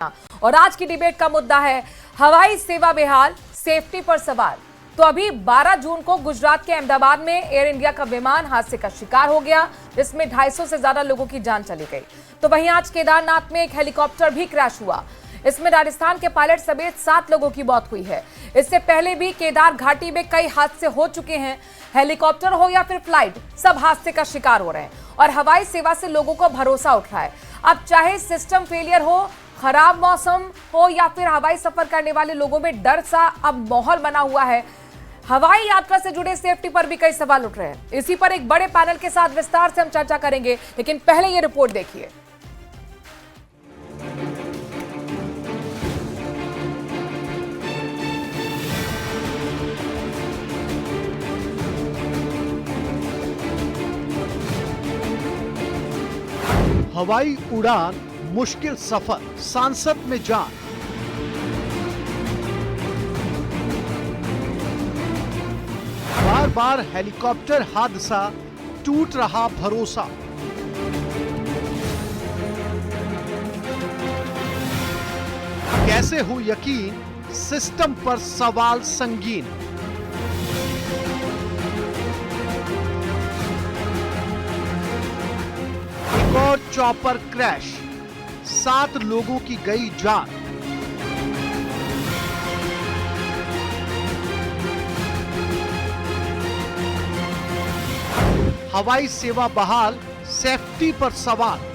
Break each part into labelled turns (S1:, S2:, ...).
S1: और आज की डिबेट का मुद्दा है हवाई सेवा बेहाल, सेफ्टी पर सवाल। तो अभी 12 जून को गुजरात के अहमदाबाद में एयर इंडिया का विमान हादसे का शिकार हो गया, जिसमें 250 से ज्यादा लोगों की जान चली गई। तो वहीं आज केदारनाथ में एक हेलीकॉप्टर भी क्रैश हुआ। इसमें राजस्थान के पायलट समेत 7 लोगों की मौत हुई है। इससे पहले भी केदार घाटी में कई हादसे हो चुके हैं। हेलीकॉप्टर हो या फिर फ्लाइट, सब हादसे का शिकार हो रहे हैं और हवाई सेवा से लोगों को भरोसा उठ रहा है। अब चाहे सिस्टम फेलियर हो, खराब मौसम हो या फिर हवाई सफर करने वाले लोगों में डर सा अब माहौल बना हुआ है। हवाई यात्रा से जुड़े सेफ्टी पर भी कई सवाल उठ रहे हैं। इसी पर एक बड़े पैनल के साथ विस्तार से हम चर्चा करेंगे, लेकिन पहले ये रिपोर्ट देखिए।
S2: हवाई उड़ान मुश्किल सफर, सांसद में जान। बार बार हेलीकॉप्टर हादसा, टूट रहा भरोसा। कैसे हो यकीन, सिस्टम पर सवाल संगीन। एक और चॉपर क्रैश, 7 लोगों की गई जान। हवाई सेवा बहाल, सेफ्टी पर सवाल।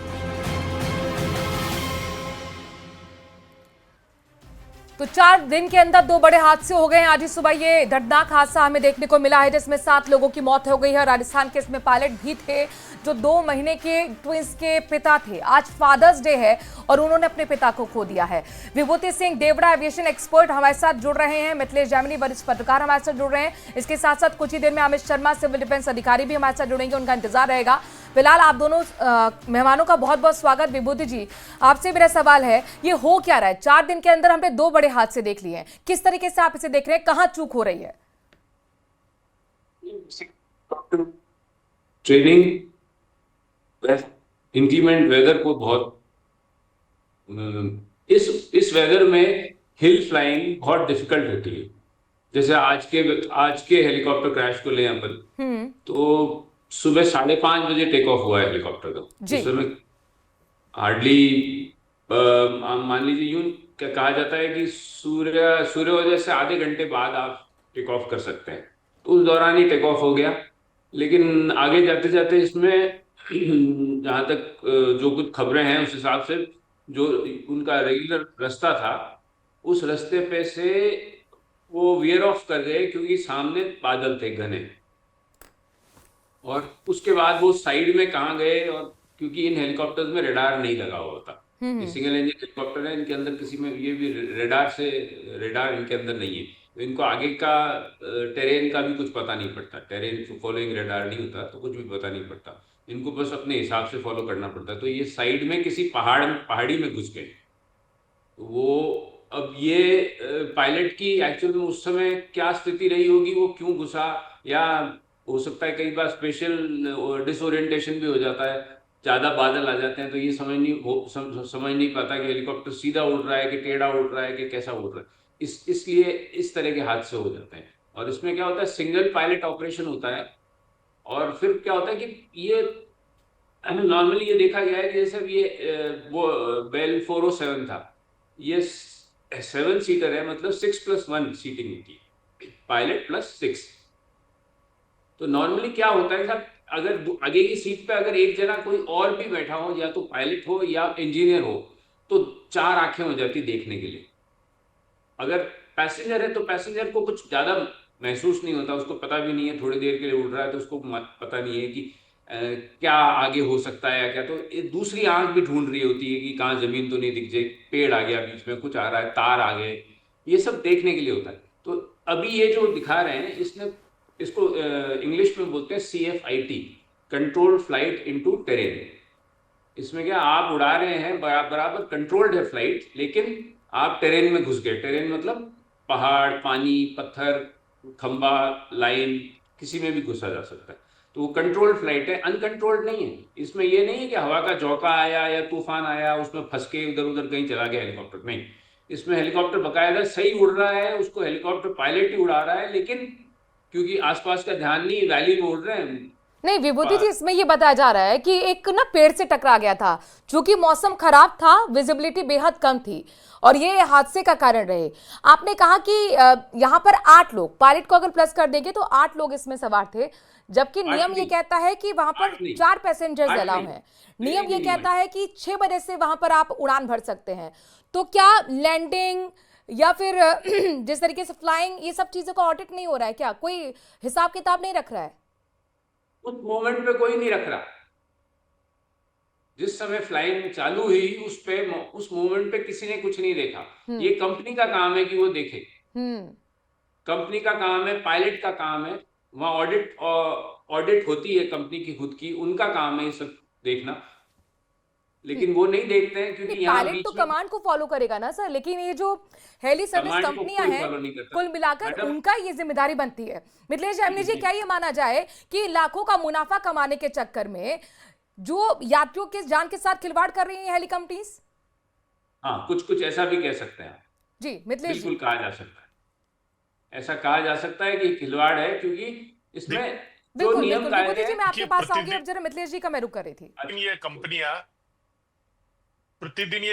S1: तो 4 दिन के अंदर 2 बड़े हादसे हो गए हैं। आज ही सुबह ये दर्दनाक हादसा हमें देखने को मिला है, जिसमें 7 लोगों की मौत हो गई है। राजस्थान के इसमें पायलट भी थे जो 2 महीने के ट्विंस के पिता थे। आज फादर्स डे है और उन्होंने अपने पिता को खो दिया है। विभूति सिंह देवड़ा एविएशन एक्सपर्ट हमारे साथ जुड़ रहे हैं। मिथिलेश जामिनी वरिष्ठ पत्रकार हमारे साथ जुड़ रहे हैं। इसके साथ साथ कुछ ही देर में अमित शर्मा सिविल डिफेंस अधिकारी भी हमारे साथ जुड़ेंगे, उनका इंतजार रहेगा। फिलहाल आप दोनों मेहमानों का बहुत बहुत स्वागत। विभूति जी, आपसे मेरा सवाल है, ये हो क्या रहा है? 4 दिन के अंदर हमने 2 बड़े हादसे देख लिए हैं। किस तरीके से आप इसे देख रहे हैं? कहां चूक हो रही है?
S3: ट्रेनिंग इंक्रीमेंट वेदर को बहुत इस वेदर में हिल फ्लाइंग बहुत डिफिकल्ट होती है। जैसे आज के हेलीकॉप्टर क्रैश को ले अपन, तो सुबह 5:30 बजे टेक ऑफ हुआ है हेलीकॉप्टर का। उस समय हार्डली मान लीजिए यूं कहा जाता है कि सूर्योदय से आधे घंटे बाद आप टेक ऑफ कर सकते हैं। तो उस दौरान ही टेक ऑफ हो गया। लेकिन आगे जाते जाते इसमें जहां तक जो कुछ खबरें हैं उस हिसाब से जो उनका रेगुलर रास्ता था, उस रास्ते पे से वो वेयर ऑफ कर गए क्योंकि सामने बादल थे घने। और उसके बाद वो साइड में कहाँ गए, और क्योंकि इन हेलीकॉप्टर्स में रेडार नहीं लगा हुआ था, ये सिंगल इंजन हेलीकॉप्टर है, इनके अंदर किसी में ये भी रेडार इनके अंदर नहीं है। तो इनको आगे का टेरेन का भी कुछ पता नहीं पड़ता। टेरेन फॉलोइंग रेडार नहीं होता तो कुछ भी पता नहीं पड़ता। इनको बस अपने हिसाब से फॉलो करना पड़ता है। तो ये साइड में किसी पहाड़ी में घुस गए। वो अब ये पायलट की एक्चुअल में उस समय क्या स्थिति रही होगी, वो क्यों घुसा, या हो सकता है कई बार स्पेशल डिसोरिएंटेशन भी हो जाता है, ज्यादा बादल आ जाते हैं तो ये समझ नहीं पाता कि हेलीकॉप्टर सीधा उड़ रहा है कि टेढ़ा उड़ रहा है कि कैसा उड़ रहा है। इसलिए इस तरह के हादसे हो जाते हैं। और इसमें क्या होता है, सिंगल पायलट ऑपरेशन होता है। और फिर क्या होता है कि ये नॉर्मली ये देखा गया है कि जैसे वो बेल 407 था, ये 7 सीटर है, मतलब 6+1 सीटिंग होती है, पायलट +6। तो नॉर्मली क्या होता है साहब, अगर आगे की सीट पे अगर एक जना कोई और भी बैठा हो, या तो पायलट हो या इंजीनियर हो, तो 4 आंखें हो जाती देखने के लिए। अगर पैसेंजर है तो पैसेंजर को कुछ ज्यादा महसूस नहीं होता, उसको पता भी नहीं है, थोड़ी देर के लिए उड़ रहा है तो उसको पता नहीं है कि क्या आगे हो सकता है या क्या। तो ये दूसरी आंख भी ढूंढ रही होती है कि कहाँ जमीन तो नहीं दिख जाए, पेड़ आ गया बीच में, कुछ आ रहा है, तार आ गए, ये सब देखने के लिए होता है। तो अभी ये जो दिखा रहे हैं, इसको इंग्लिश में बोलते हैं CFIT, controlled flight into terrain. इसमें क्या, आप उड़ा रहे हैं, बराबर कंट्रोल्ड है फ्लाइट, लेकिन आप टेरेन में घुस गए। टेरेन मतलब पहाड़, पानी, पत्थर, खंबा, लाइन, किसी में भी घुसा जा सकता है। तो वो कंट्रोल्ड फ्लाइट है, अनकंट्रोल्ड नहीं है। इसमें ये नहीं है कि हवा का झोंका आया या तूफान आया उसमें फंस के इधर उधर कहीं चला गया हेलीकॉप्टर, नहीं। इसमें हेलीकॉप्टर बकायदा सही उड़ रहा है, उसको हेलीकॉप्टर पायलट ही उड़ा रहा है, लेकिन क्योंकि आसपास का ध्यान नहीं, वैली में उड़ रहे हैं।
S1: नहीं विभूति जी, इसमें ये बताया जा रहा है कि एक ना पेड़ से टकरा गया था, चूंकि मौसम खराब था, विजिबिलिटी बेहद कम थी और ये हादसे का कारण रहे। आपने कहा कि यहाँ पर 8 लोग, पायलट को अगर प्लस कर देंगे तो 8 लोग इसमें सवार थे, जबकि नियम ये कहता है कि वहां पर 4 पैसेंजर्स अलाउ हैं। नियम ये कहता है कि 6 बजे से वहां पर आप उड़ान भर सकते हैं। तो क्या लैंडिंग या फिर जिस तरीके से फ्लाइंग, ये सब चीजों का ऑडिट नहीं हो रहा है क्या? कोई हिसाब किताब नहीं रख रहा है?
S3: उस मोमेंट पे कोई नहीं रख रहा। जिस समय फ्लाइंग चालू हुई उस मोमेंट पे किसी ने कुछ नहीं देखा। ये कंपनी का काम है कि वो देखे। कंपनी का काम है, पायलट का काम है। वहां ऑडिट होती है कंपनी की खुद की, उनका काम है ये सब देखना, लेकिन वो नहीं देखते हैं क्योंकि यहाँ
S1: पायलट तो कमांड को फॉलो करेगा ना सर, लेकिन ये जो हेली सर्विस कंपनियां हैं कुल मिलाकर उनका ये जिम्मेदारी बनती है। मिथिलेश जी, जी क्या ये माना जाए कि लाखों का मुनाफा कमाने के चक्कर में जो यात्रियों के जान के साथ खिलवाड़ कर रही है हेली कंपनीज?
S3: हाँ, कुछ ऐसा भी कह सकते हैं
S1: जी मिथिलेश,
S3: बिल्कुल कहा जा सकता है, ऐसा कहा जा सकता है कि खिलवाड़ है, क्योंकि इसमें जो नियम कायदे हैं।
S1: मैं आपके पास आऊंगी, अब जरा मिथिलेश जी का मैं रुक कर रही थी।
S4: प्रतिदिन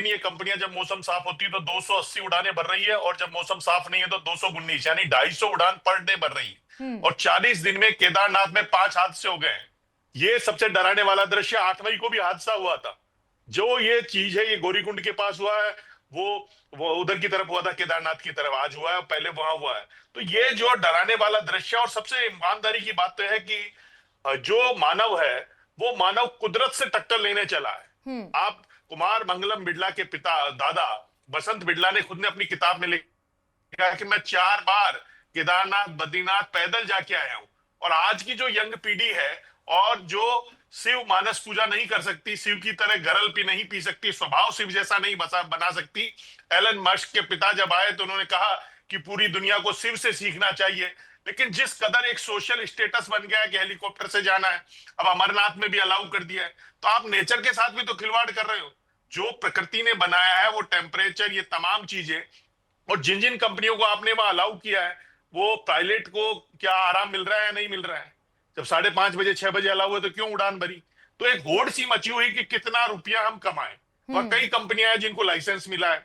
S4: ये कंपनियां जब मौसम साफ होती है तो 280 उड़ानें भर रही है, और जब मौसम साफ नहीं है तो 219, यानी 250 उड़ान पर डे भर रही है। और 40 दिन में केदारनाथ में 5 हादसे हो गए हैं। ये सबसे डराने वाला दृश्य, 8 मई को भी हादसा हुआ था। जो ये चीज है ये गौरीकुंड के पास हुआ है, वो उधर की तरफ हुआ था, केदारनाथ की तरफ आज हुआ है, पहले वहां हुआ है। तो ये जो डराने वाला दृश्य, और सबसे ईमानदारी की बात तो है कि जो मानव है वो मानव कुदरत से टक्कर लेने चला है। आप कुमार मंगलम बिड़ला के पिता दादा बसंत बिड़ला ने खुद ने अपनी किताब में लिखा कि मैं 4 बार केदारनाथ बद्रीनाथ पैदल जाके आया हूं। और आज की जो यंग पीढ़ी है और जो शिव मानस पूजा नहीं कर सकती, शिव की तरह गरल भी नहीं पी सकती, स्वभाव शिव जैसा नहीं बना सकती। एलन मस्क के पिता जब आए तो उन्होंने कहा कि पूरी दुनिया को शिव से सीखना चाहिए। लेकिन जिस कदर एक सोशल स्टेटस बन गया है कि हेलीकॉप्टर से जाना है, अब अमरनाथ में भी अलाउ कर दिया है, तो आप नेचर के साथ भी तो खिलवाड़ कर रहे हो। जो प्रकृति ने बनाया है वो टेम्परेचर, ये तमाम चीजें, और जिन जिन कंपनियों को आपने वहां अलाउ किया है वो पायलट को क्या आराम मिल रहा है या नहीं मिल रहा है? जब 5:30 बजे 6 बजे अलाउ हुए तो क्यों उड़ान भरी? तो एक होड़ सी मची हुई कि कितना रुपया हम कमाएं। और कई कंपनियां हैं जिनको लाइसेंस मिला है।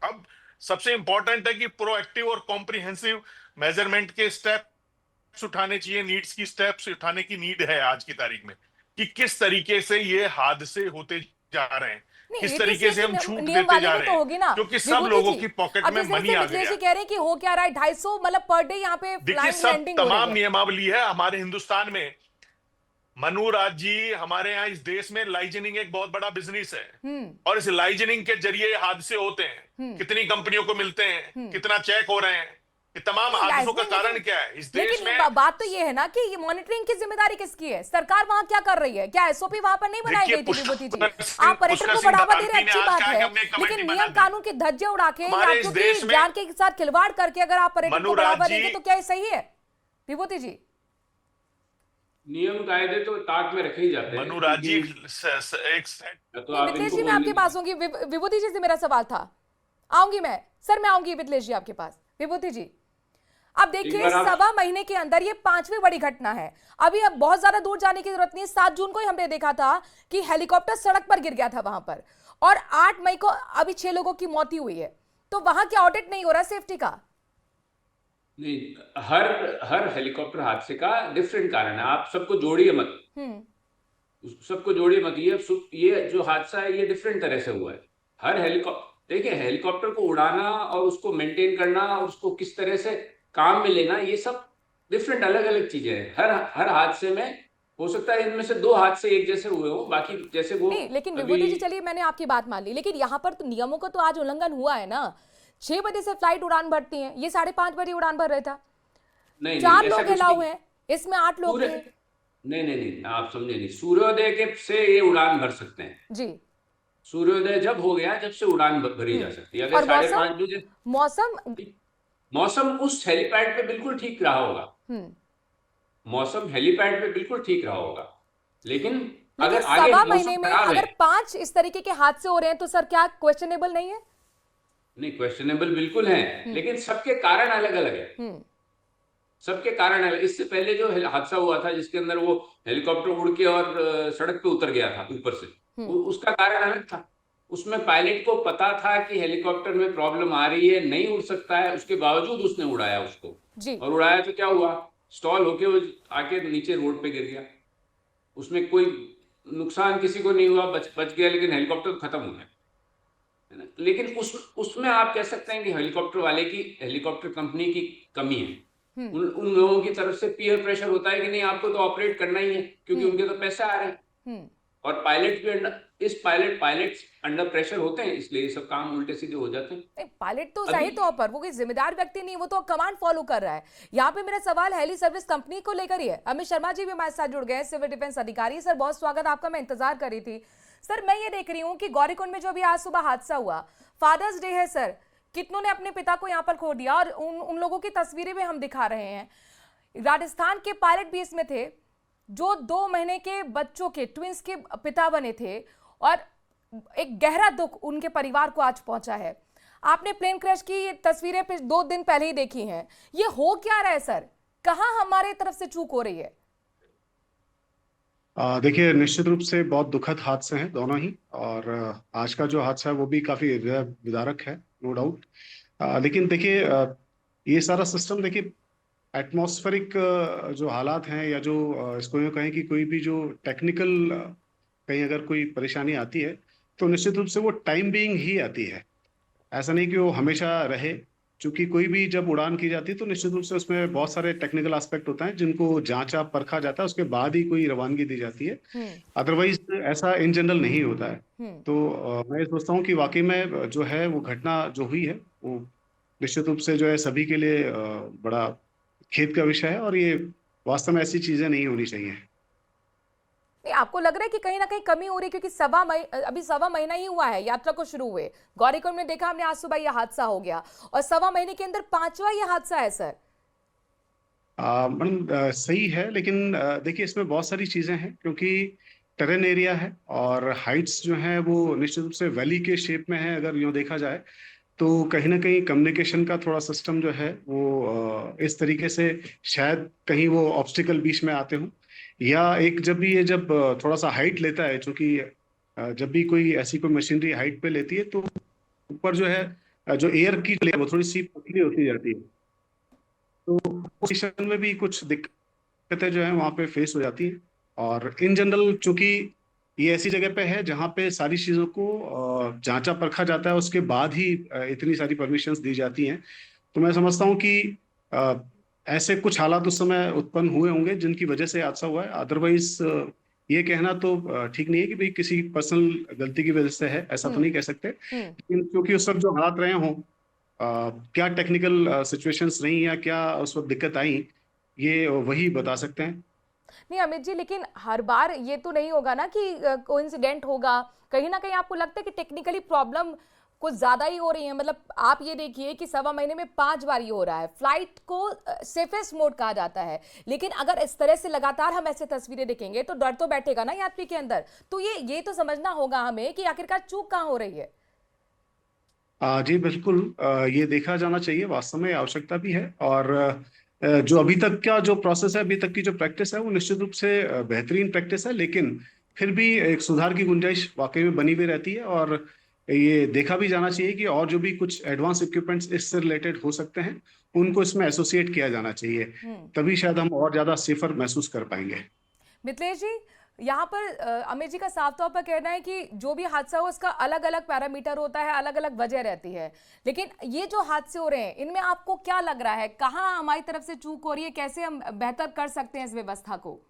S4: अब सबसे इंपॉर्टेंट है कि प्रोएक्टिव और कॉम्प्रिहेंसिव मेजरमेंट के स्टेप्स उठाने चाहिए, नीड्स की स्टेप्स उठाने की नीड है आज की तारीख में, कि किस तरीके से ये हादसे होते जा रहे हैं, किस तरीके से हम छूट देते जा रहे हैं, क्योंकि सब लोगों की पॉकेट में मनी आ गया।
S1: कह रहे हैं कि हो क्या रहा है, 250 मतलब पर डे यहाँ पे
S4: देखिए सब तमाम नियमावली है हमारे हिंदुस्तान में। मनु राज जी, हमारे यहाँ इस देश में लाइजनिंग एक बहुत बड़ा बिजनेस है, और इस लाइजनिंग के जरिए हादसे होते हैं। कितनी कंपनियों को मिलते हैं, कितना चेक हो रहे हैं, ये तमाम हादसों का कारण क्या है इस देश में?
S1: बात तो ये है ना कि ये मॉनिटरिंग की जिम्मेदारी किसकी है? सरकार वहां क्या कर रही है? क्या एसओपी वहां पर नहीं बनाई गई थी? विभूति जी, आप पर्यटन को बढ़ावा दे रहे हैं, अच्छी बात है, लेकिन नियम कानून के धज्जे उड़ा के यात्रियों की जान के साथ खिलवाड़ करके अगर आप पर्यटन को बढ़ावा देंगे तो क्या ये सही है? विभूति जी,
S3: नियम कायदे तो ताक में रखे ही जाते हैं।
S4: मनुराज जी एक
S1: मिथिलेश जी मैं आपके पास होंगी। विभूति जी से मेरा सवाल था, आऊंगी मैं सर, मैं आऊंगी मिथिलेश जी आपके पास। विभूति जी, अब देखिए 1.25 महीने के अंदर ये 5वीं बड़ी घटना है। अभी अब बहुत ज्यादा दूर जाने की जरूरत नहीं है। 7 जून को ही हमने देखा था कि हेलीकॉप्टर सड़क पर गिर गया था वहां पर, और 8 मई को अभी 6 लोगों की मौत हुई है। तो वहां क्या ऑडिट नहीं हो रहा सेफ्टी का?
S3: नहीं, हर हेलीकॉप्टर हादसे का डिफरेंट कारण है। आप सबको जोड़िए मत, सबको जोड़िए मत। ये जो हादसा है ये डिफरेंट तरह से हुआ है। हर हेलीकॉप्टर, देखिए हेलीकॉप्टर को उड़ाना और उसको मेंटेन करना और उसको किस तरह से काम में लेना, ये सब डिफरेंट अलग अलग चीजें हैं। हर हादसे में हो सकता है इनमें से 2 हादसे एक जैसे हुए हो, बाकी जैसे वो
S1: नहीं। लेकिन विभूति जी चलिए मैंने आपकी बात मान ली, लेकिन यहाँ पर तो नियमों का तो आज उल्लंघन हुआ है ना। 6 बजे से फ्लाइट उड़ान भरती है, ये 5:30 बजे उड़ान भर रहा था। 4 लोग अलाउ हैं, इसमें 8 लोग हैं।
S3: नहीं, आप समझे नहीं। सूर्योदय के से ये उड़ान भर सकते हैं
S1: जी।
S3: सूर्योदय जब हो गया, जब से उड़ान भरी जा सकती है। अगर 5:30 बजे मौसम उस हेलीपैड पे बिल्कुल ठीक रहा होगा, मौसम हेलीपैड पे बिल्कुल ठीक रहा होगा, लेकिन
S1: लेकिन
S3: अगर आगे
S1: सवा
S3: मौसम
S1: महीने में
S3: खराब है,
S1: अगर 5 इस तरीके के हादसे हो रहे हैं तो सर क्या क्वेश्चनेबल नहीं है?
S3: नहीं क्वेश्चनेबल बिल्कुल है, लेकिन सबके कारण अलग अलग है, सबके कारण अलग। इससे पहले जो हादसा हुआ था जिसके अंदर वो हेलीकॉप्टर उड़ के और सड़क पे उतर गया था ऊपर से, उसका कारण अलग था। उसमें पायलट को पता था कि हेलीकॉप्टर में प्रॉब्लम आ रही है, नहीं उड़ सकता है, उसके बावजूद उसने उड़ाया उसको,
S1: जी।
S3: और उड़ाया तो क्या हुआ, स्टॉल होके वो आके नीचे रोड पे गिर गया। उसमें कोई नुकसान किसी को नहीं हुआ, बच गया, लेकिन हेलीकॉप्टर खत्म हो गया, है ना। लेकिन उसमें आप कह सकते हैं कि हेलीकॉप्टर वाले की, हेलीकॉप्टर कंपनी की कमी है। उन लोगों की तरफ से पीयर प्रेशर होता है कि नहीं आपको तो ऑपरेट करना ही है, क्योंकि उनके तो पैसे आ रहे हैं, और पायलट भी पायलट अंडर प्रेशर होते हैं, इसलिए ये सब काम उल्टे सीधे हो जाते हैं।
S1: नहीं, पायलट तो सही तौर पर वो कोई जिम्मेदार व्यक्ति नहीं, वो तो कमांड फॉलो कर रहा है। यहाँ पे मेरा सवाल हेली सर्विस कंपनी को लेकर ही है। अमित शर्मा जी भी हमारे साथ जुड़ गए, सिविल डिफेंस अधिकारी। सर बहुत स्वागत आपका, मैं इंतजार कर रही थी। सर मैं ये देख रही हूँ कि गौरीकुंड में जो अभी आज सुबह हादसा हुआ, फादर्स डे है सर, कितनों ने अपने पिता को यहाँ पर खो दिया, और उन लोगों की तस्वीरें भी हम दिखा रहे हैं। राजस्थान के पायलट भी इसमें थे जो 2 महीने के बच्चों के ट्विंस के पिता बने थे, और एक गहरा दुख उनके परिवार को आज पहुंचा है। आपने प्लेन क्रैश की ये तस्वीरें 2 दिन पहले ही देखी हैं। ये हो क्या रहा है सर, कहां हमारे तरफ से चूक हो रही है?
S5: देखिए, निश्चित रूप से बहुत दुखद हादसे हैं दोनों ही, और आज का जो हादसा है वो भी काफी हृदय विदारक है, नो डाउट। लेकिन देखिए, ये सारा सिस्टम देखिए, एटमॉस्फेरिक जो हालात हैं, या जो इसको यूँ कहें कि कोई भी जो टेक्निकल कहीं अगर कोई परेशानी आती है, तो निश्चित रूप से वो टाइम बीइंग ही आती है, ऐसा नहीं कि वो हमेशा रहे। क्योंकि कोई भी जब उड़ान की जाती है तो निश्चित रूप से उसमें बहुत सारे टेक्निकल एस्पेक्ट होता है जिनको जांचा परखा जाता है, उसके बाद ही कोई रवानगी दी जाती है। अदरवाइज ऐसा इन जनरल नहीं होता है। तो मैं ये सोचता हूँ कि वाकई में जो है वो घटना जो हुई है वो निश्चित रूप से जो है सभी के लिए बड़ा खेद का विषय है, और ये वास्तव में ऐसी चीजें नहीं होनी चाहिए।
S1: नहीं, आपको लग रहा है कि कहीं ना कहीं कमी हो रही है? क्योंकि अभी सवा महीना ही हुआ है यात्रा को शुरू हुए, गौरीकुंड में देखा हमने आज सुबह यह हादसा हो गया, और सवा महीने के अंदर 5वां यह हादसा है सर।
S5: मैडम, सही है, लेकिन देखिए इसमें बहुत सारी चीजें हैं, क्योंकि टेरेन एरिया है और हाइट्स जो हैं वो निश्चित रूप से वैली के शेप में है। अगर यूँ देखा जाए तो कहीं ना कहीं कम्युनिकेशन का थोड़ा सिस्टम जो है वो इस तरीके से शायद कहीं वो ऑब्स्टिकल बीच में आते हों, या एक जब भी ये जब थोड़ा सा हाइट लेता है, चूंकि जब भी कोई ऐसी कोई मशीनरी हाइट पे लेती है तो ऊपर जो है जो एयर की लेयर वो थोड़ी सी पतली होती जाती है, तो उस सेक्शन में भी कुछ दिक्कतें जो है वहाँ पे फेस हो जाती हैं। और इन जनरल चूंकि ये ऐसी जगह पे है जहाँ पे सारी चीज़ों को जांचा परखा जाता है, उसके बाद ही इतनी सारी परमिशंस दी जाती हैं, तो मैं समझता हूँ कि अ, ऐसे कुछ हालात उस समय उत्पन्न हुए होंगे जिनकी वजह से हादसा हुआ है। अदरवाइज ये कहना तो ठीक नहीं है कि भाई किसी पर्सनल गलती की वजह से है, ऐसा तो नहीं कह सकते। लेकिन क्योंकि उस वक्त जो हालात रहे हों, क्या टेक्निकल सिचुएशंस रही या क्या उस वक्त दिक्कत आई, ये वही बता सकते हैं।
S1: नहीं अमित जी, लेकिन हर बार ये तो नहीं होगा ना कि कोइंसिडेंट होगा। कहीं ना कहीं आपको लगता है कि टेक्निकली प्रॉब्लम कुछ ज्यादा ही हो रही है? मतलब आप ये देखिए कि सवा महीने में 5 बार ये हो रहा है। फ्लाइट को सेफेस्ट मोड कहा जाता है, लेकिन अगर इस तरह से लगातार हम ऐसे तस्वीरें देखेंगे तो डर तो बैठेगा ना यात्री के अंदर। तो ये तो समझना होगा हमें कि आखिरकार चूक कहाँ हो रही है।
S5: जी बिल्कुल, ये देखा जाना चाहिए, वास्तव में आवश्यकता भी है। और जो अभी तक का जो प्रोसेस है, अभी तक की जो प्रैक्टिस है वो निश्चित रूप से बेहतरीन प्रैक्टिस है, लेकिन फिर भी एक सुधार की गुंजाइश वाकई में बनी हुई रहती है। और ये देखा भी जाना चाहिए कि और जो भी कुछ एडवांस इक्विपमेंट्स इससे रिलेटेड हो सकते हैं उनको इसमें एसोसिएट किया जाना चाहिए, तभी शायद हम और ज्यादा सेफर महसूस कर पाएंगे।
S1: मिथिलेश जी, यहाँ पर अमित जी का साफ तौर पर कहना है कि जो भी हादसा हो उसका अलग अलग पैरामीटर होता है, अलग अलग वजह रहती है, लेकिन ये जो हादसे हो रहे हैं इनमें आपको क्या लग रहा है, कहाँ हमारी तरफ से चूक हो रही है, कैसे हम बेहतर कर सकते हैं इस व्यवस्था को?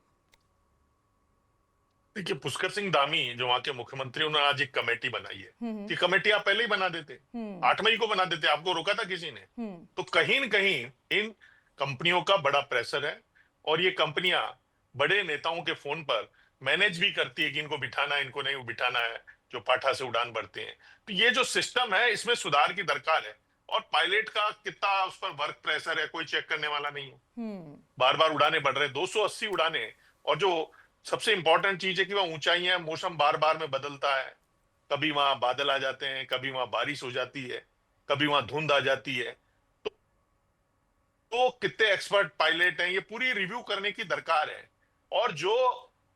S4: देखिए, पुष्कर सिंह धामी जो वहां के मुख्यमंत्री, उन्होंने आज एक कमेटी बनाई है कि कमेटी आप पहले ही बना देते, 8 मई को बना देते, आपको रोका था किसी ने? तो कहीं न कहीं इन कंपनियों का बड़ा प्रेशर है, और ये कंपनियां बड़े नेताओं के फोन पर मैनेज भी करती है कि इनको बिठाना है, इनको नहीं बिठाना है, जो पाठा से उड़ान भरते हैं। तो ये जो सिस्टम है इसमें सुधार की दरकार है। और पायलट का कितना उस पर वर्क प्रेशर है कोई चेक करने वाला नहीं है। बार बार उड़ाने बढ़ रहे, 280 उड़ाने। और जो सबसे इंपॉर्टेंट चीज है कि वह ऊंचाइयां, मौसम बार बार में बदलता है, कभी वहां बादल आ जाते हैं, कभी वहां बारिश हो जाती है, कभी वहां धुंध आ जाती है। तो कितने एक्सपर्ट पायलट हैं, ये पूरी रिव्यू करने की दरकार है। और जो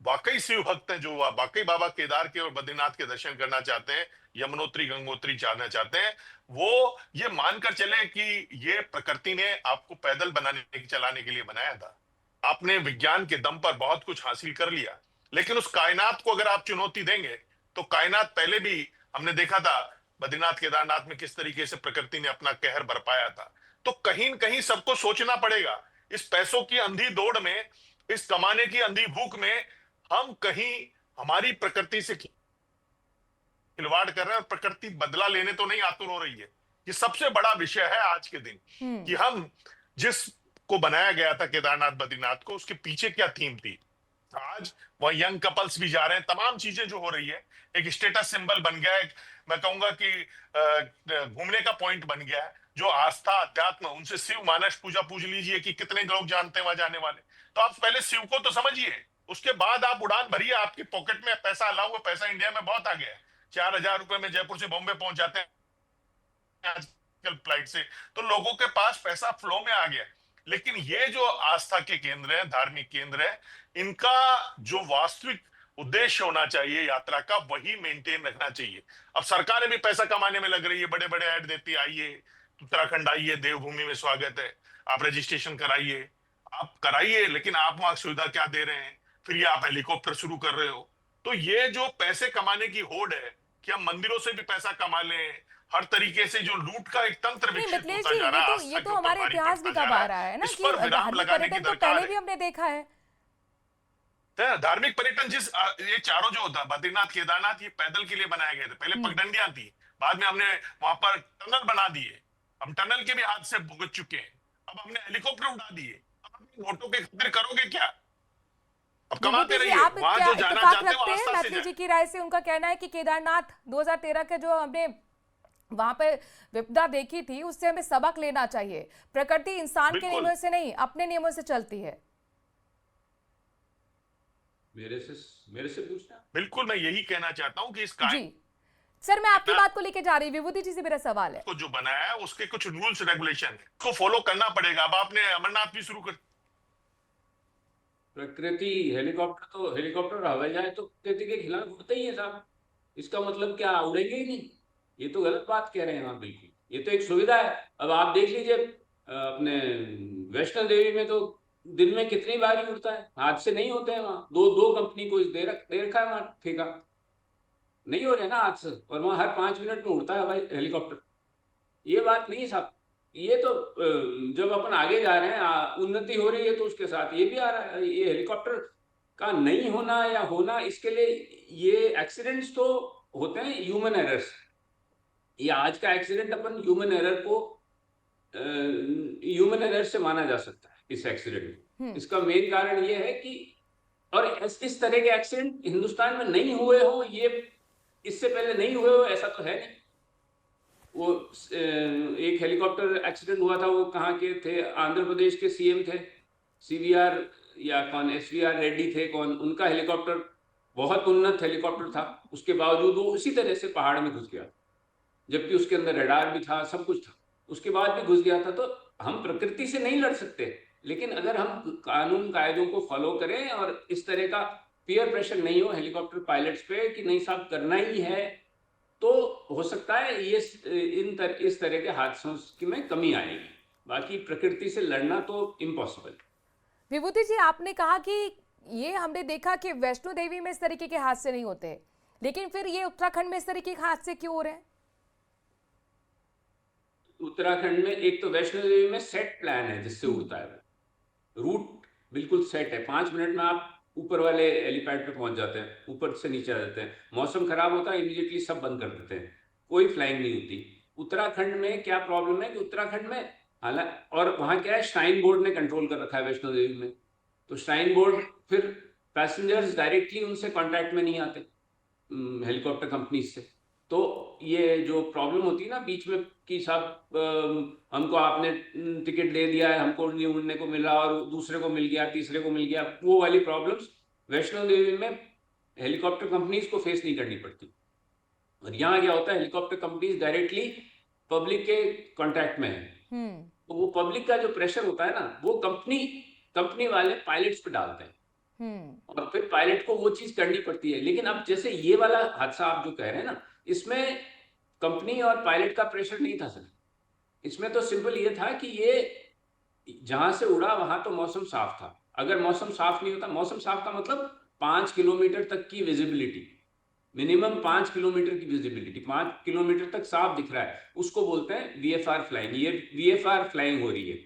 S4: वाकई शिव भक्त हैं, जो वाकई बाबा केदार के और बद्रीनाथ के दर्शन करना चाहते हैं, यमुनोत्री गंगोत्री जाना चाहते हैं, वो ये मानकर चले कि ये प्रकृति ने आपको पैदल बनाने चलाने के लिए बनाया था। आपने विज्ञान के दम पर बहुत कुछ हासिल कर लिया, लेकिन उस कायनात को अगर आप चुनौती देंगे तो कायनात पहले भी हमने देखा था बद्रीनाथ केदारनाथ में किस तरीके से प्रकृति ने अपना कहर बरपाया था। तो कहीं न कहीं सबको सोचना पड़ेगा, इस पैसों की अंधी दौड़ में, इस कमाने की अंधी भूख में हम कहीं हमारी प्रकृति से खिलवाड़ कर रहे हैं और प्रकृति बदला लेने तो नहीं आतुर हो रही है। ये सबसे बड़ा विषय है आज के दिन कि हम जिस को बनाया गया था केदारनाथ बद्रीनाथ को, उसके पीछे क्या थीम थी। आज वह यंग कपल्स भी जा रहे हैं, तमाम चीजें जो हो रही है एक स्टेटस सिंबल बन गया है। मैं कहूंगा कि घूमने का पॉइंट बन गया है। जो आस्था अध्यात्म, उनसे शिव मानस पूजा पूछ लीजिए कि कितने लोग जानते हैं वहां जाने वाले। तो आप पहले शिव को तो समझिए, उसके बाद आप उड़ान भरिए। आपकी पॉकेट में पैसा अलाउ है, पैसा इंडिया में बहुत आ गया है। 4,000 रुपए में जयपुर से बॉम्बे पहुंच जाते हैं आजकल फ्लाइट से। तो लोगों के पास पैसा फ्लो में आ गया। लेकिन ये जो आस्था के केंद्र है, धार्मिक केंद्र है, इनका जो वास्तविक उद्देश्य होना चाहिए यात्रा का, वही मेंटेन रखना चाहिए। अब सरकारें भी पैसा कमाने में लग रही है, बड़े बड़े ऐड देती है, आइए उत्तराखंड आइए, देवभूमि में स्वागत है, आप रजिस्ट्रेशन कराइए, आप कराइए, लेकिन आप वहां सुविधा क्या दे रहे हैं? फिर ये आप हेलीकॉप्टर शुरू कर रहे हो। तो ये जो पैसे कमाने की होड़ है कि हम मंदिरों से भी पैसा कमा लें, हर तरीके से जो लूट का एक तंत्र
S1: नहीं
S4: विकसित
S1: मिथिलेश
S4: होता
S1: जी,
S4: जा रहा है,
S1: ये तो हमारे इतिहास भी गवा रहा है ना
S4: इस
S1: कि
S4: पर विराम
S1: धार्मिक
S4: लगाने की
S1: पर्यटन तो
S4: दरकार
S1: पहले
S4: है।
S1: भी हमने देखा है।
S4: धार्मिक पर्यटन ये चारों जो होता बद्रीनाथ केदारनाथ, ये पैदल के लिए बनाए गए थे। पहले पगडंडियां थी, बाद में हमने वहां पर टनल बना दिए। हम टनल के भी हादसे भुगत चुके हैं। अब हमने हेलीकॉप्टर उड़ा दिए। अब अपने वोटों के खातिर करोगे क्या? अब कमाते
S1: विभूति जी,
S4: रहिए,
S1: आप
S4: वहां
S1: क्या
S4: जो जाना
S1: इत्तेफाक
S4: चाहते हैं वो
S1: रखते हैं
S4: आस्था से
S1: मैथिली जी
S4: जाए।
S1: की राय से? उनका कहना है कि केदारनाथ 2013 के जो हमने वहां पे विपदा देखी थी, उससे हमें सबक लेना चाहिए। प्रकृति इंसान के
S4: बिल्कुल।
S1: नियमों से नहीं, अपने नियमों से चलती है।
S3: मेरे से पूछना।
S4: बिल्कुल, मैं यही कहना चाहता हूं कि इस
S1: जी सर, मैं आपकी बात को लेके जा रही, विभूति जी से मेरा सवाल है।
S4: को जो बनाया है उसके कुछ रूल्स रेगुलेशन है, उसको फॉलो करना पड़ेगा। अब आपने अमरनाथ भी शुरू कर,
S3: प्रकृति हेलीकॉप्टर और हवाई जहाज तो प्रकृति के खिलाफ उड़ते ही है साहब। इसका मतलब क्या उड़ेंगे ही नहीं? ये तो गलत बात कह रहे हैं आप बिल्कुल। ये तो एक सुविधा है। अब आप देख लीजिए, अपने वैष्णो देवी में तो दिन में कितनी बार ही उड़ता है, हादसे नहीं होते हैं वहां। दो कंपनी को दे रखा है वहां ठेका, नहीं हो रहे ना हादसे, और वहां हर 5 मिनट में उड़ता है हवाई हेलीकॉप्टर। ये बात नहीं साहब। ये तो जब अपन आगे जा रहे हैं, उन्नति हो रही है, तो उसके साथ ये भी आ रहा है। ये हेलीकॉप्टर का नहीं होना या होना, इसके लिए ये एक्सीडेंट्स तो होते हैं ह्यूमन एरर्स। ये आज का एक्सीडेंट अपन ह्यूमन एरर से माना जा सकता है इस एक्सीडेंट में। इसका मेन कारण ये है कि, और इस तरह के एक्सीडेंट हिंदुस्तान में नहीं हुए हो, ये इससे पहले नहीं हुए हो ऐसा तो है नहीं। वो एक हेलीकॉप्टर एक्सीडेंट हुआ था, वो कहाँ के थे? आंध्र प्रदेश के सीएम थे, सीवीआर या कौन, एसवीआर रेड्डी थे कौन, उनका हेलीकॉप्टर बहुत उन्नत हेलीकॉप्टर था। उसके बावजूद वो उसी तरह से पहाड़ में घुस गया, जबकि उसके अंदर रडार भी था, सब कुछ था, उसके बाद भी घुस गया था। तो हम प्रकृति से नहीं लड़ सकते, लेकिन अगर हम कानून कायदों को फॉलो करें और इस तरह का पीयर प्रेशर नहीं हो हेलीकॉप्टर पायलट्स पे कि नहीं साहब करना ही है, तो हो सकता है ये इस तरह के हादसों की में कमी आएगी। बाकी प्रकृति से लड़ना तो इम्पॉसिबल।
S1: विभूति जी, आपने कहा कि ये हमने देखा कि वैष्णो देवी में इस तरीके के हादसे नहीं होते, लेकिन फिर ये उत्तराखंड में इस तरीके के हादसे क्यों हो रहे हैं?
S3: उत्तराखंड में एक तो वैष्णो देवी में सेट प्लान है जिससे उड़ता है, रूट बिल्कुल सेट है। 5 मिनट में आप ऊपर वाले एलिपैड पे पहुंच जाते हैं, ऊपर से नीचे आ जाते हैं। मौसम खराब होता है, इमीडिएटली सब बंद कर देते हैं, कोई फ्लाइंग नहीं होती। उत्तराखंड में क्या प्रॉब्लम है कि उत्तराखंड में हालांकि, और वहां क्या है, श्राइन बोर्ड ने कंट्रोल कर रखा है वैष्णो देवी में। तो श्राइन बोर्ड फिर पैसेंजर्स डायरेक्टली उनसे कॉन्टैक्ट में नहीं आते हेलीकॉप्टर कंपनी से, तो ये जो प्रॉब्लम होती है ना बीच में कि साहब हमको आपने टिकट दे दिया है, हमको नहीं उड़ने को मिला और दूसरे को मिल गया, तीसरे को मिल गया, वो वाली प्रॉब्लम्स वैष्णो देवी में हेलीकॉप्टर कंपनीज को फेस नहीं करनी पड़ती। और यहाँ क्या होता है, हेलीकॉप्टर कंपनीज डायरेक्टली पब्लिक के कांटेक्ट में है, तो वो पब्लिक का जो प्रेशर होता है ना, वो कंपनी वाले पायलट्स पे डालते हैं और फिर पायलट को वो चीज करनी पड़ती है। लेकिन अब जैसे ये वाला हादसा आप जो कह रहे हैं ना, इसमें कंपनी और पायलट का प्रेशर नहीं था सर। इसमें तो सिंपल ये था कि ये जहां से उड़ा वहां तो मौसम साफ था। अगर मौसम साफ नहीं होता, मौसम साफ का मतलब 5 किलोमीटर तक की विजिबिलिटी, मिनिमम 5 किलोमीटर की विजिबिलिटी, 5 किलोमीटर तक साफ दिख रहा है, उसको बोलते हैं वीएफआर फ्लाइंग। ये वीएफआर फ्लाइंग हो रही है,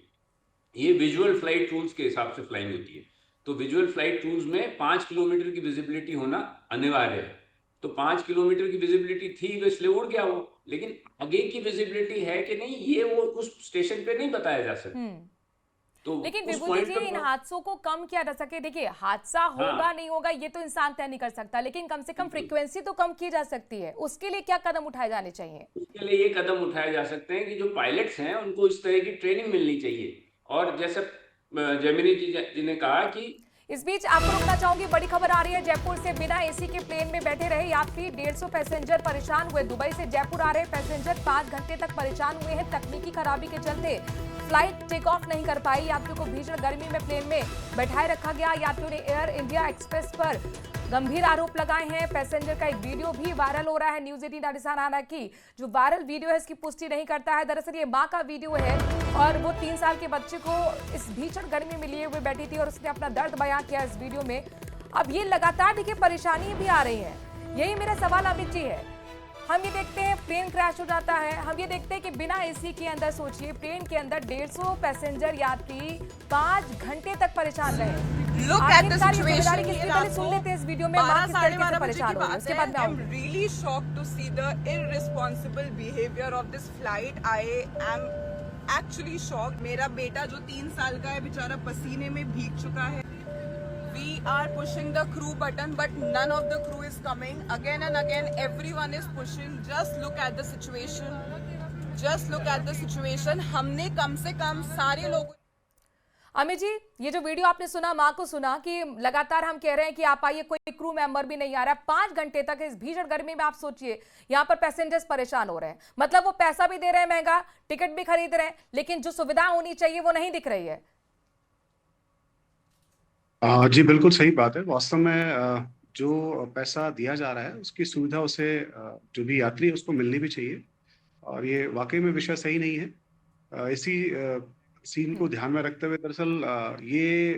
S3: ये विजुअल फ्लाइट रूल्स के हिसाब से फ्लाइंग होती है। तो विजुअल फ्लाइट रूल्स में 5 किलोमीटर की विजिबिलिटी होना अनिवार्य है। तो 5 किलोमीटर की विजिबिलिटी थी तो इसलिए उड़ गया वो, लेकिन आगे की विजिबिलिटी है कि नहीं ये वो उस स्टेशन पे नहीं बताया जा सकता। तो
S1: लेकिन
S3: उस
S1: विभूति
S3: पॉइंट
S1: जी,
S3: पे
S1: इन हादसों को कम किया जा सके। देखिए, हादसा होगा नहीं होगा ये तो इंसान तय नहीं कर सकता, लेकिन कम से कम फ्रीक्वेंसी तो कम की जा सकती है। उसके लिए क्या कदम उठाए जाने चाहिए?
S3: उसके लिए ये कदम उठाए जा सकते हैं कि जो पायलट्स हैं उनको इस तरह की ट्रेनिंग मिलनी चाहिए। और जैसे जैमिनी जी ने कहा कि
S1: इस बीच आपको रोकना चाहूंगी, बड़ी खबर आ रही है जयपुर से। बिना एसी के प्लेन में बैठे रहे यात्री 150 पैसेंजर परेशान हुए। दुबई से जयपुर आ रहे पैसेंजर 5 घंटे तक परेशान हुए हैं। तकनीकी खराबी के चलते फ्लाइट टेक ऑफ नहीं कर पाई। यात्रियों को भीषण गर्मी में प्लेन में बैठाए रखा गया। यात्रियों ने एयर इंडिया एक्सप्रेस पर गंभीर आरोप लगाए हैं। पैसेंजर का एक वीडियो भी वायरल हो रहा है। न्यूज 18 राजस्थान आना की जो वायरल वीडियो है इसकी पुष्टि नहीं करता है। दरअसल ये मां का वीडियो है और वो 3 साल के बच्चे को इस भीषण गर्मी में लिए हुए बैठी थी और उसने अपना दर्द बयां किया इस वीडियो में। अब ये लगातार देखिए परेशानी भी आ रही है। यही मेरा सवाल अमित जी है। हम ये देखते हैं प्लेन क्रैश हो जाता है, हम ये देखते हैं कि बिना एसी के अंदर, सोचिए प्लेन के अंदर 150 पैसेंजर यात्री 5 घंटे तक परेशान रहे।
S6: Look at the situation.
S1: सुन लेते हैं इस वीडियो में मां किस तरीके से परेशान हो रही है, उसके बाद मैं
S6: I'm
S1: आऊंगी।
S6: really shocked to see the irresponsible behavior of this flight. I am actually shocked. मेरा बेटा जो 3 साल का है बेचारा पसीने में भीग चुका है। We are pushing the crew button, but none of the crew is coming. Again and again, everyone is pushing. Just look at the situation. Just look at the situation. हमने कम से कम सारे लोगों
S1: अमित जी, ये जो वीडियो आपने सुना, मां को सुना कि लगातार हम कह रहे हैं कि आप आइए, कोई क्रू मेंबर भी नहीं आ रहा है। 5 घंटे तक इस भीषण गर्मी में आप सोचिए यहाँ पर पैसेंजर्स परेशान हो रहे हैं। मतलब वो पैसा भी दे रहे हैं महंगा, टिकट भी खरीद रहे हैं, लेकिन जो सुविधा होनी चाहिए वो नहीं दिख रही है।
S5: जी बिल्कुल सही बात है। वास्तव में जो पैसा दिया जा रहा है उसकी सुविधा उसे जो भी यात्री है उसको मिलनी भी चाहिए, और ये वाकई में विषय सही नहीं है। इसी सीन को ध्यान में रखते हुए दरअसल ये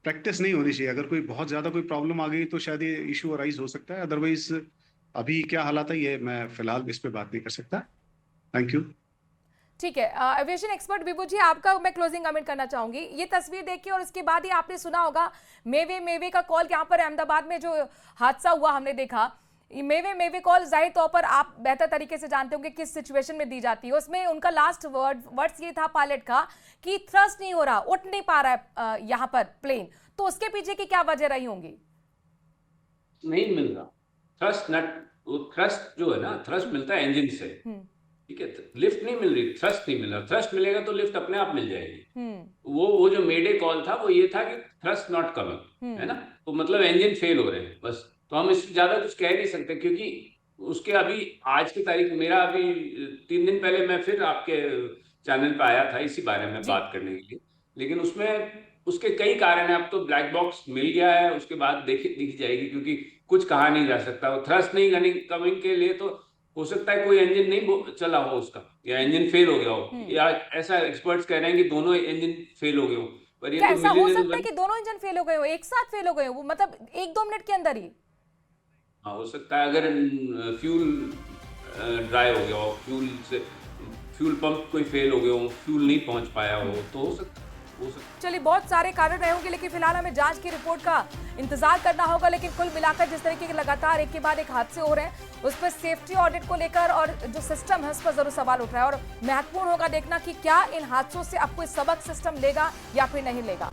S5: प्रैक्टिस नहीं होनी चाहिए। अगर कोई बहुत ज्यादा कोई प्रॉब्लम आ गई तो शायद ये इशू अराइज हो सकता है, अदरवाइज अभी क्या हालात है ये मैं फिलहाल इस पे बात नहीं कर सकता। Thank you.
S1: ठीक है, एविएशन एक्सपर्ट विभू जी, आपका मैं क्लोजिंग कमेंट करना चाहूंगी। ये तस्वीर देखिए और इसके बाद ही आपने सुना होगा मेवे का कॉल। यहाँ पर अहमदाबाद में जो हादसा हुआ हमने देखा, मेवे कॉल जाहिर तौर पर आप बेहतर तरीके से जानते होंगे किस सिचुएशन में दी जाती है। उसमें उनका लास्ट वर्ड्स ये था पायलट का कि थ्रस्ट नहीं हो रहा, उठ नहीं पा रहा है यहाँ पर प्लेन। तो उसके पीछे की क्या वजह रही होंगी?
S3: नहीं मिल रहा थ्रस्ट जो है ना, थ्रस्ट मिलता है इंजन से, ठीक है, लिफ्ट नहीं मिल रही, थ्रस्ट नहीं मिल रहा। थ्रस्ट मिलेगा तो लिफ्ट अपने आप मिल जाएगी। वो जो मेडे कॉल था वो ये था कि थ्रस्ट नॉट कमिंग, है ना, तो मतलब इंजन फेल हो रहे हैं बस। तो हम इससे ज्यादा कुछ कह नहीं सकते, क्योंकि उसके अभी आज की तारीख, मेरा अभी 3 दिन पहले मैं फिर आपके चैनल पे आया था इसी बारे में बात करने के लिए, लेकिन उसमें उसके कई कारण है। अब तो ब्लैक बॉक्स मिल गया है, उसके बाद दिख जाएगी, क्योंकि कुछ कहा नहीं जा सकता। वो थ्रस्ट नहीं कमिंग के लिए तो हो सकता है कोई इंजन नहीं चला हो उसका, या इंजन फेल हो गया हो, या ऐसा एक्सपर्ट्स कह रहे हैं कि दोनों इंजन फेल हो गए हो। पर ये तो
S1: ऐसा हो सकता है कि दोनों इंजन फेल हो गए हो, एक साथ फेल हो गए हो, वो मतलब 1-2 मिनट के अंदर ही।
S3: हाँ, हो सकता है अगर फ्यूल ड्राई हो गया हो, फ्यूल पंप कोई फेल हो गया हो, फ्यूल नहीं पहुंच पाया हो, तो हो सकता है।
S1: चलिए, बहुत सारे कारण रहे होंगे, लेकिन फिलहाल हमें जांच की रिपोर्ट का इंतजार करना होगा। लेकिन कुल मिलाकर जिस तरीके के लगातार एक के बाद एक हादसे हो रहे हैं, उस पर सेफ्टी ऑडिट को लेकर और जो सिस्टम है उस पर जरूर सवाल उठ रहा है, और महत्वपूर्ण होगा देखना कि क्या इन हादसों से अब कोई सबक सिस्टम लेगा या फिर नहीं लेगा।